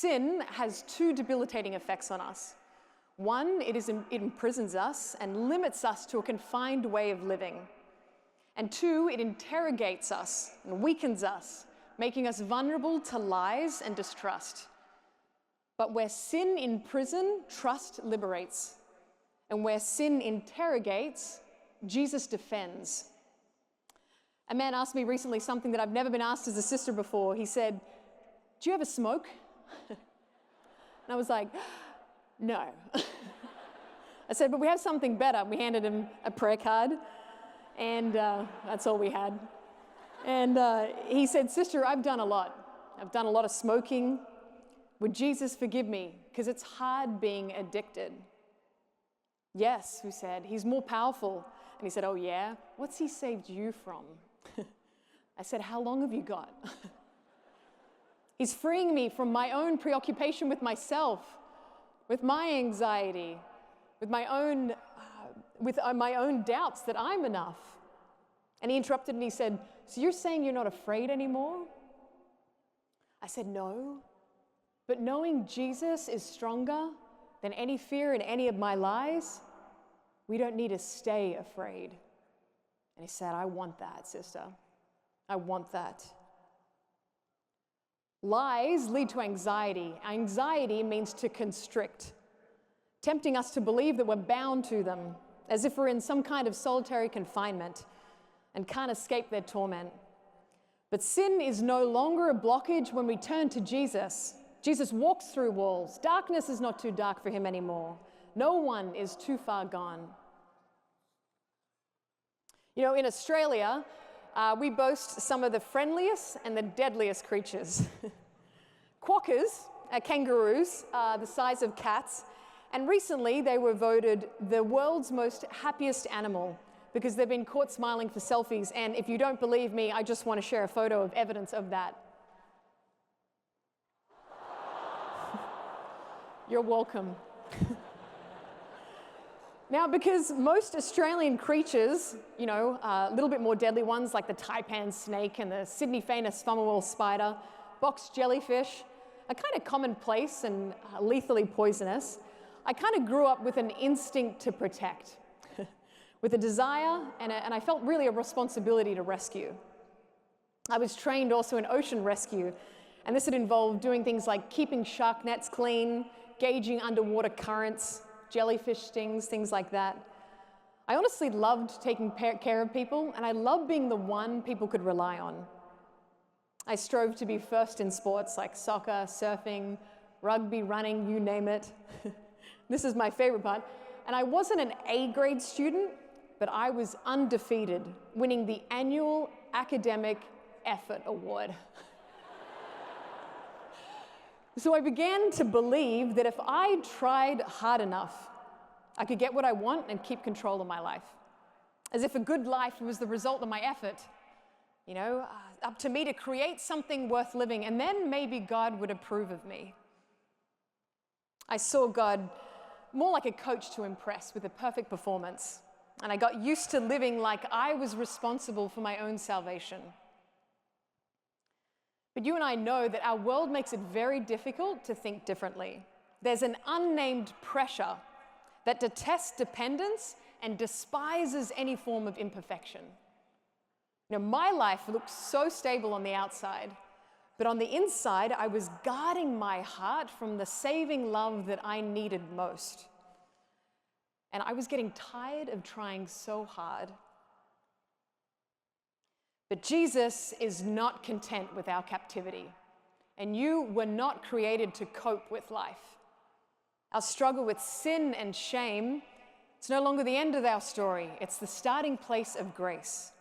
Sin has two debilitating effects on us. One, it imprisons us and limits us to a confined way of living. And two, it interrogates us and weakens us, making us vulnerable to lies and distrust. But where sin imprisons, trust liberates. And where sin interrogates, Jesus defends. A man asked me recently something that I've never been asked as a sister before. He said, "Do you ever smoke?" And I was like, "No." I said, "But we have something better." We handed him a prayer card, and that's all we had. And he said, "Sister, I've done a lot. I've done a lot of smoking. Would Jesus forgive me? Because it's hard being addicted." "Yes," we said, "he's more powerful." And he said, "Oh yeah? What's he saved you from?" I said, "How long have you got?" "He's freeing me from my own preoccupation with myself, with my anxiety, with my own doubts that I'm enough." And he interrupted and he said, "So you're saying you're not afraid anymore?" I said, "No, but knowing Jesus is stronger than any fear and any of my lies, we don't need to stay afraid." And he said, "I want that, sister. I want that." Lies lead to anxiety. Anxiety means to constrict, tempting us to believe that we're bound to them, as if we're in some kind of solitary confinement and can't escape their torment. But sin is no longer a blockage when we turn to Jesus. Jesus walks through walls. Darkness is not too dark for him anymore. No one is too far gone. You know, in Australia, we boast some of the friendliest and the deadliest creatures. Quokkas are kangaroos, the size of cats, and recently they were voted the world's most happiest animal because they've been caught smiling for selfies. And if you don't believe me, I just want to share a photo of evidence of that. You're welcome. Now, because most Australian creatures, you know, a little bit more deadly ones like the taipan snake and the Sydney famous Fumawell spider, box jellyfish, are kind of commonplace and lethally poisonous, I kind of grew up with an instinct to protect, with a desire and I felt really a responsibility to rescue. I was trained also in ocean rescue, and this had involved doing things like keeping shark nets clean, gauging underwater currents, jellyfish stings, things like that. I honestly loved taking care of people, and I loved being the one people could rely on. I strove to be first in sports like soccer, surfing, rugby, running, you name it. This is my favorite part. And I wasn't an A-grade student, but I was undefeated, winning the annual Academic Effort Award. So I began to believe that if I tried hard enough, I could get what I want and keep control of my life. As if a good life was the result of my effort. You know, up to me to create something worth living, and then maybe God would approve of me. I saw God more like a coach to impress with a perfect performance, and I got used to living like I was responsible for my own salvation. But you and I know that our world makes it very difficult to think differently. There's an unnamed pressure that detests dependence and despises any form of imperfection. You know, my life looked so stable on the outside, but on the inside, I was guarding my heart from the saving love that I needed most. And I was getting tired of trying so hard. But Jesus is not content with our captivity, and you were not created to cope with life. Our struggle with sin and shame, it's no longer the end of our story, it's the starting place of grace.